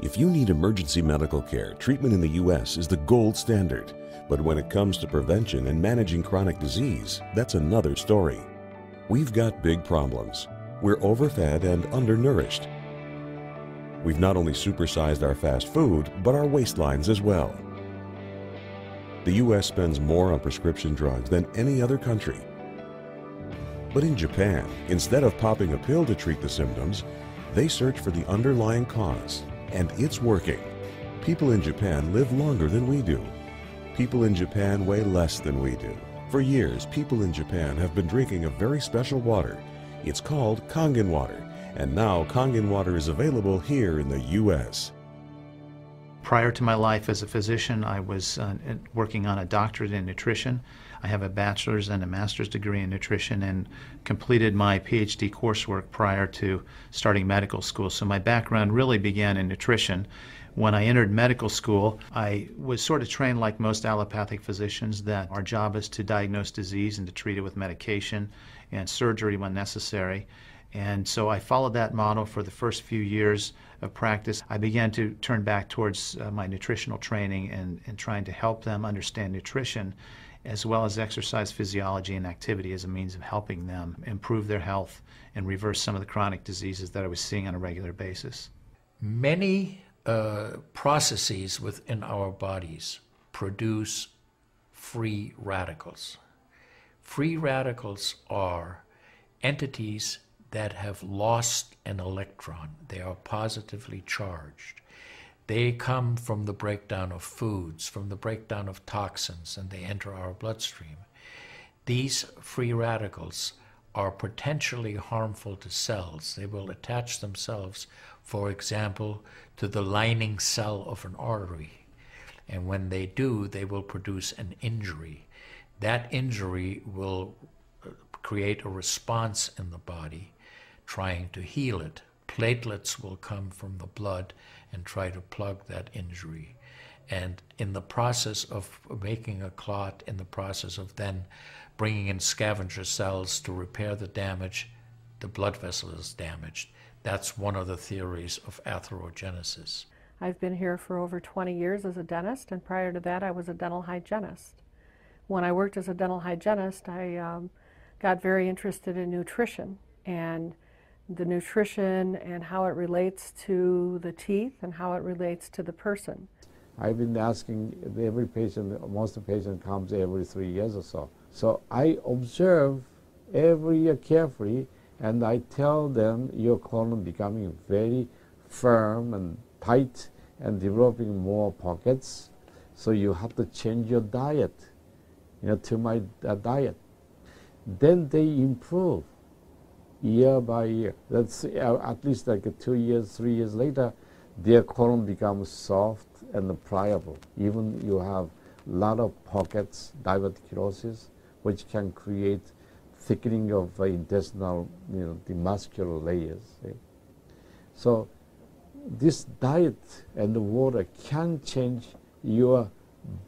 If you need emergency medical care, treatment in the U.S. is the gold standard. But when it comes to prevention and managing chronic disease, that's another story. We've got big problems. We're overfed and undernourished. We've not only supersized our fast food, but our waistlines as well. The U.S. spends more on prescription drugs than any other country. But in Japan, instead of popping a pill to treat the symptoms, they search for the underlying cause, and it's working. People in Japan live longer than we do. People in Japan weigh less than we do. For years, people in Japan have been drinking a very special water. It's called Kangen water, and now Kangen water is available here in the U.S. Prior to my life as a physician, I was working on a doctorate in nutrition. I have a bachelor's and a master's degree in nutrition and completed my PhD coursework prior to starting medical school. So my background really began in nutrition. When I entered medical school, I was sort of trained like most allopathic physicians that our job is to diagnose disease and to treat it with medication and surgery when necessary. And so I followed that model for the first few years of practice. I began to turn back towards my nutritional training and trying to help them understand nutrition as well as exercise physiology and activity as a means of helping them improve their health and reverse some of the chronic diseases that I was seeing on a regular basis. Many processes within our bodies produce free radicals. Free radicals are entities that have lost an electron. They are positively charged. They come from the breakdown of foods, from the breakdown of toxins, and they enter our bloodstream. These free radicals are potentially harmful to cells. They will attach themselves, for example, to the lining cell of an artery. And when they do, they will produce an injury. That injury will create a response in the body trying to heal it. Platelets will come from the blood and try to plug that injury. And in the process of making a clot, in the process of then bringing in scavenger cells to repair the damage, the blood vessel is damaged. That's one of the theories of atherogenesis. I've been here for over 20 years as a dentist, and prior to that I was a dental hygienist. When I worked as a dental hygienist, I got very interested in nutrition and the nutrition and how it relates to the teeth and how it relates to the person. I've been asking every patient, most of the patient comes every 3 years or so. So I observe every year carefully, and I tell them your colon becoming very firm and tight and developing more pockets, so you have to change your diet, to my diet. Then they improve year by year. That's at least like 2 years, 3 years later, their colon becomes soft and pliable. Even you have a lot of pockets, diverticulosis, which can create thickening of intestinal, the muscular layers. So this diet and the water can change your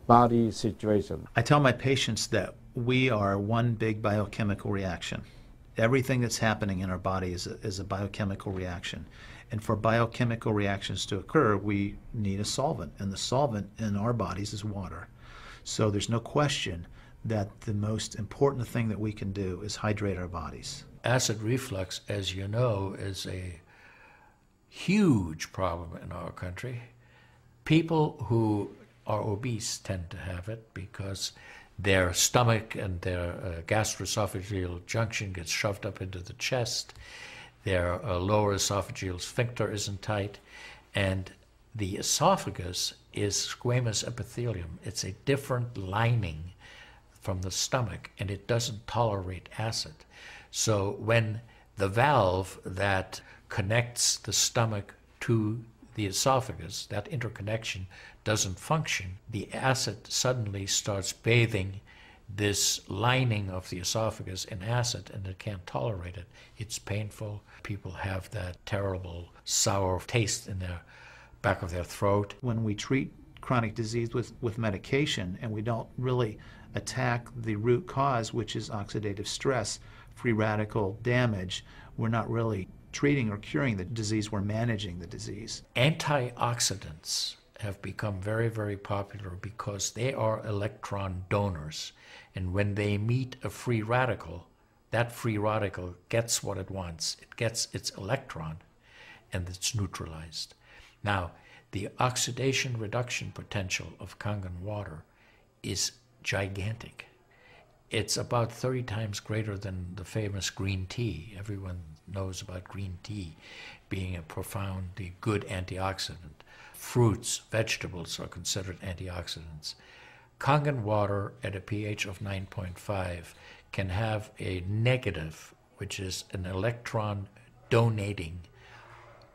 body situation. I tell my patients that we are one big biochemical reaction. Everything that's happening in our body is a biochemical reaction. And for biochemical reactions to occur, we need a solvent. And the solvent in our bodies is water. So there's no question that the most important thing that we can do is hydrate our bodies. Acid reflux, as you know, is a huge problem in our country. People who are obese tend to have it because their stomach and their gastroesophageal junction gets shoved up into the chest. Their lower esophageal sphincter isn't tight, and the esophagus is squamous epithelium. It's a different lining from the stomach, and it doesn't tolerate acid. So when the valve that connects the stomach to the esophagus, that interconnection doesn't function, the acid suddenly starts bathing this lining of the esophagus in acid, and it can't tolerate it. It's painful. People have that terrible sour taste in their back of their throat. When we treat chronic disease with medication and we don't really attack the root cause, which is oxidative stress, free radical damage, we're not really treating or curing the disease, we're managing the disease. Antioxidants have become very, very popular because they are electron donors. And when they meet a free radical, that free radical gets what it wants. It gets its electron, and it's neutralized. Now, the oxidation reduction potential of Kangen water is gigantic. It's about 30 times greater than the famous green tea. Everyone knows about green tea being a profoundly good antioxidant. Fruits, vegetables are considered antioxidants. Kangen water at a pH of 9.5 can have a negative, which is an electron donating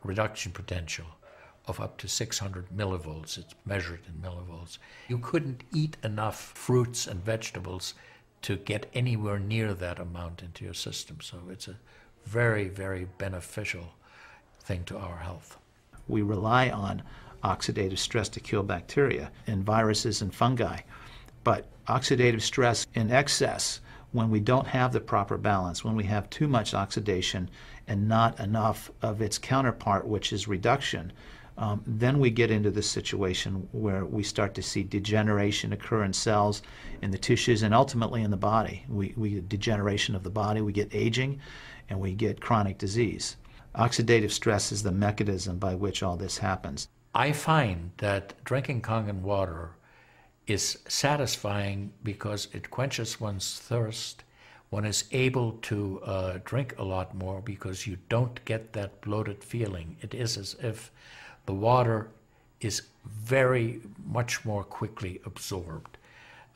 reduction potential of up to 600 millivolts. It's measured in millivolts. You couldn't eat enough fruits and vegetables to get anywhere near that amount into your system. So it's a very, very beneficial thing to our health. We rely on oxidative stress to kill bacteria and viruses and fungi. But oxidative stress in excess, when we don't have the proper balance, when we have too much oxidation and not enough of its counterpart, which is reduction, then we get into this situation where we start to see degeneration occur in cells, in the tissues, and ultimately in the body. We get degeneration of the body, we get aging, and we get chronic disease. Oxidative stress is the mechanism by which all this happens. I find that drinking Kangen water is satisfying because it quenches one's thirst. One is able to drink a lot more because you don't get that bloated feeling. It is as if the water is very much more quickly absorbed.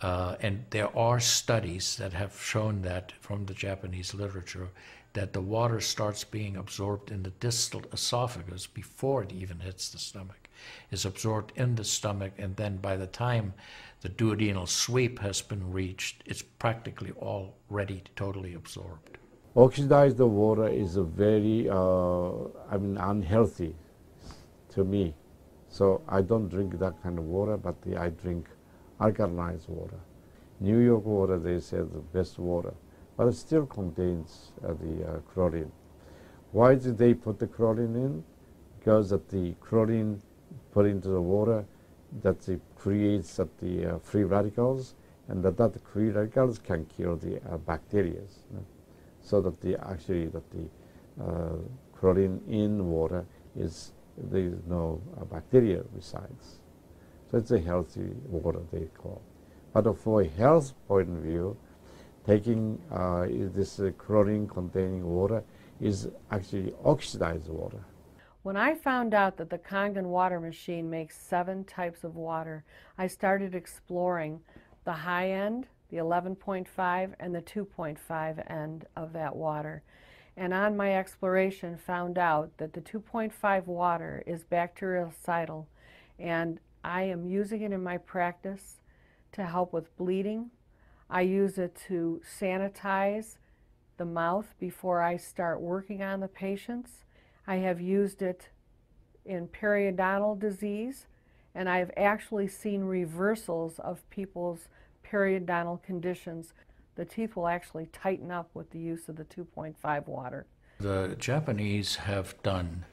And there are studies that have shown that from the Japanese literature, that the water starts being absorbed in the distal esophagus before it even hits the stomach. Is absorbed in the stomach, and then by the time the duodenal sweep has been reached, it's practically already totally absorbed. Oxidized water is a very, unhealthy to me. So I don't drink that kind of water, but I drink alkalized water. New York water, they say, the best water, but it still contains the chlorine. Why did they put the chlorine in? Because that the chlorine put into the water, that it creates the free radicals, and that free radicals can kill the bacteria. So that the chlorine in water is, there is no bacteria resides. So it's a healthy water, they call. But for a health point of view, taking this chlorine containing water is actually oxidized water. When I found out that the Kangen water machine makes 7 types of water, I started exploring the high end, the 11.5, and the 2.5 end of that water. And on my exploration, found out that the 2.5 water is bactericidal, and I am using it in my practice to help with bleeding. I use it to sanitize the mouth before I start working on the patients. I have used it in periodontal disease, and I've actually seen reversals of people's periodontal conditions. The teeth will actually tighten up with the use of the 2.5 water. The Japanese have done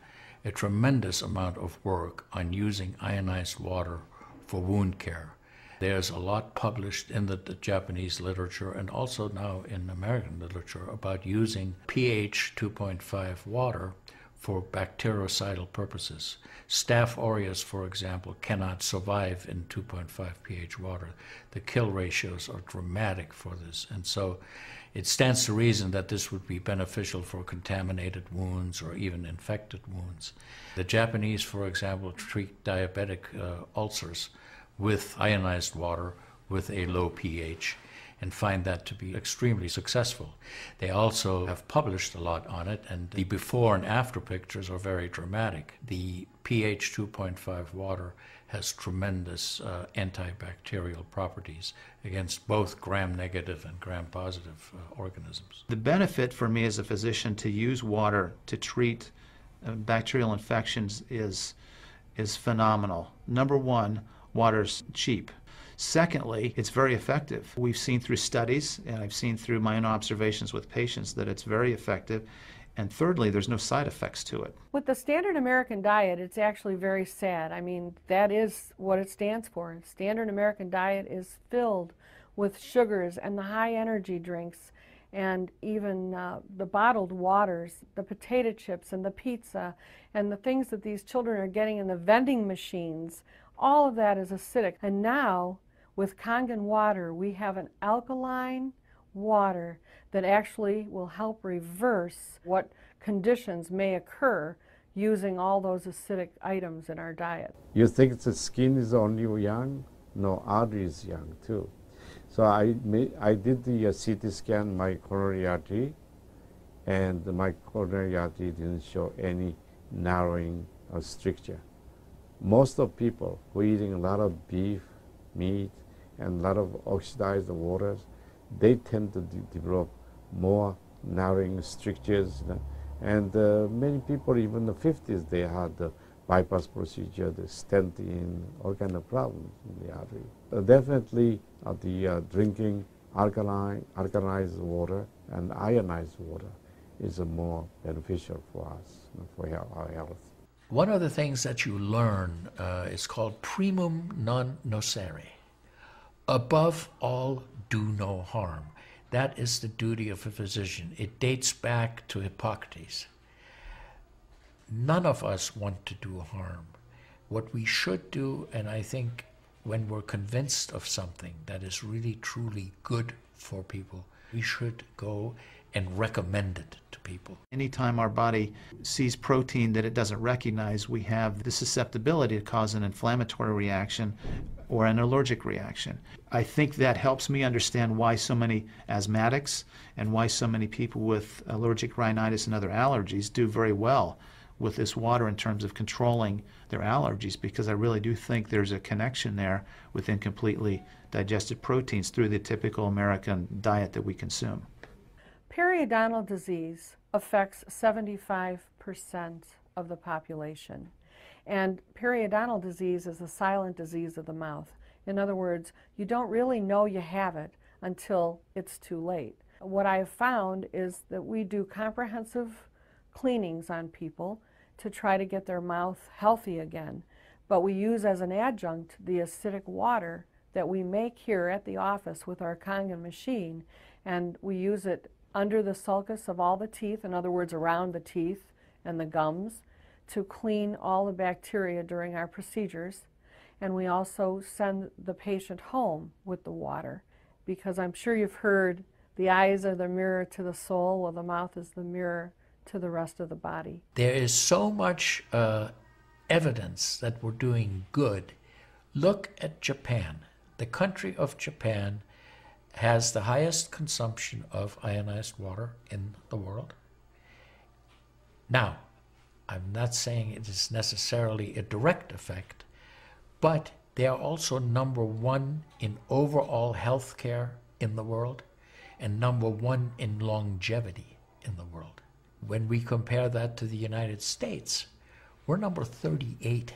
a tremendous amount of work on using ionized water for wound care. There's a lot published in the Japanese literature and also now in American literature about using pH 2.5 water for bactericidal purposes. Staph aureus, for example, cannot survive in 2.5 pH water. The kill ratios are dramatic for this, and so it stands to reason that this would be beneficial for contaminated wounds or even infected wounds. The Japanese, for example, treat diabetic ulcers with ionized water with a low pH, and find that to be extremely successful. They also have published a lot on it, and the before and after pictures are very dramatic. The pH 2.5 water has tremendous antibacterial properties against both gram-negative and gram-positive organisms. The benefit for me as a physician to use water to treat bacterial infections is phenomenal. Number one, water's cheap. Secondly, it's very effective. We've seen through studies, and I've seen through my own observations with patients, that it's very effective. And thirdly, there's no side effects to it. With the standard American diet, it's actually very sad. I mean, that is what it stands for. Standard American diet is filled with sugars and the high energy drinks and even the bottled waters, the potato chips and the pizza and the things that these children are getting in the vending machines. All of that is acidic. And now, with Kangen water, we have an alkaline water that actually will help reverse what conditions may occur using all those acidic items in our diet. You think the skin is only young? No, artery is young too. So I did the CT scan, my coronary artery, and my coronary artery didn't show any narrowing or stricture. Most of people who are eating a lot of beef, meat, and a lot of oxidized waters, they tend to develop more narrowing strictures. And many people, even in the 50s, they had the bypass procedure, the stent in, all kind of problems in the artery. Definitely the drinking alkalized water and ionized water is more beneficial for us, for our health. One of the things that you learn is called primum non nocere. Above all, do no harm. That is the duty of a physician. It dates back to Hippocrates. None of us want to do harm. What we should do, and I think when we're convinced of something that is really truly good for people, we should go and recommend it to people. Anytime our body sees protein that it doesn't recognize, we have the susceptibility to cause an inflammatory reaction or an allergic reaction. I think that helps me understand why so many asthmatics and why so many people with allergic rhinitis and other allergies do very well with this water in terms of controlling their allergies, because I really do think there's a connection there with incompletely digested proteins through the typical American diet that we consume. Periodontal disease affects 75% of the population. And periodontal disease is a silent disease of the mouth. In other words, you don't really know you have it until it's too late. What I have found is that we do comprehensive cleanings on people to try to get their mouth healthy again. But we use as an adjunct the acidic water that we make here at the office with our Kangen machine, and we use it under the sulcus of all the teeth, in other words, around the teeth and the gums, to clean all the bacteria during our procedures. And we also send the patient home with the water, because I'm sure you've heard the eyes are the mirror to the soul, while the mouth is the mirror to the rest of the body. There is so much evidence that we're doing good. Look at Japan. The country of Japan has the highest consumption of ionized water in the world. Now, I'm not saying it is necessarily a direct effect, but they are also #1 in overall health care in the world and #1 in longevity in the world. When we compare that to the United States, we're number 38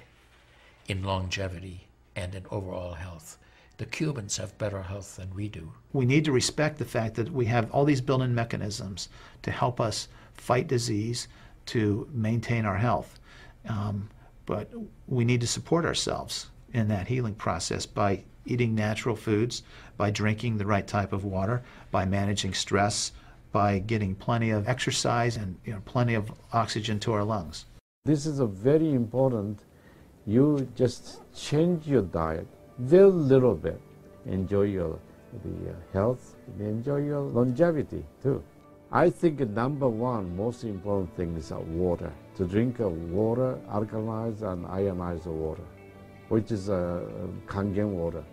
in longevity and in overall health. The Cubans have better health than we do. We need to respect the fact that we have all these built-in mechanisms to help us fight disease, to maintain our health. But we need to support ourselves in that healing process by eating natural foods, by drinking the right type of water, by managing stress, by getting plenty of exercise and plenty of oxygen to our lungs. This is a very important. You just change your diet very little bit. Enjoy the health, enjoy your longevity too. I think #1 most important thing is water. To drink water, alkalized and ionized water, which is Kangen water.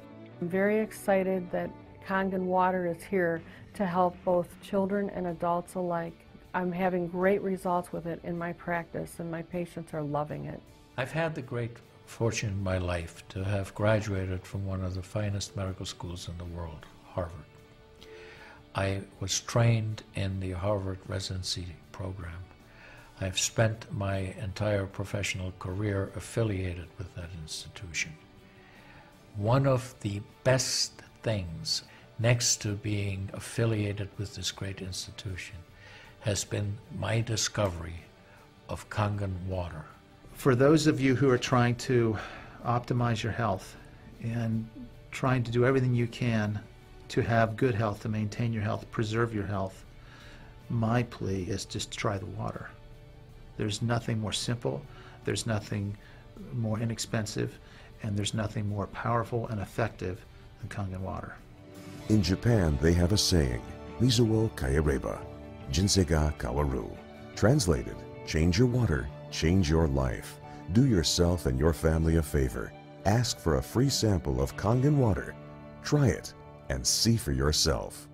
I'm very excited that Kangen water is here to help both children and adults alike. I'm having great results with it in my practice, and my patients are loving it. I've had the great fortune in my life to have graduated from one of the finest medical schools in the world, Harvard. I was trained in the Harvard residency program. I've spent my entire professional career affiliated with that institution. One of the best things, next to being affiliated with this great institution, has been my discovery of Kangen water. For those of you who are trying to optimize your health and trying to do everything you can to have good health, to maintain your health, preserve your health, my plea is just try the water. There's nothing more simple, there's nothing more inexpensive, and there's nothing more powerful and effective than Kangen water. In Japan, they have a saying, Mizo wo kaereba, jinsei ga kawaru. Translated, change your water, change your life. Do yourself and your family a favor. Ask for a free sample of Kangen water. Try it and see for yourself.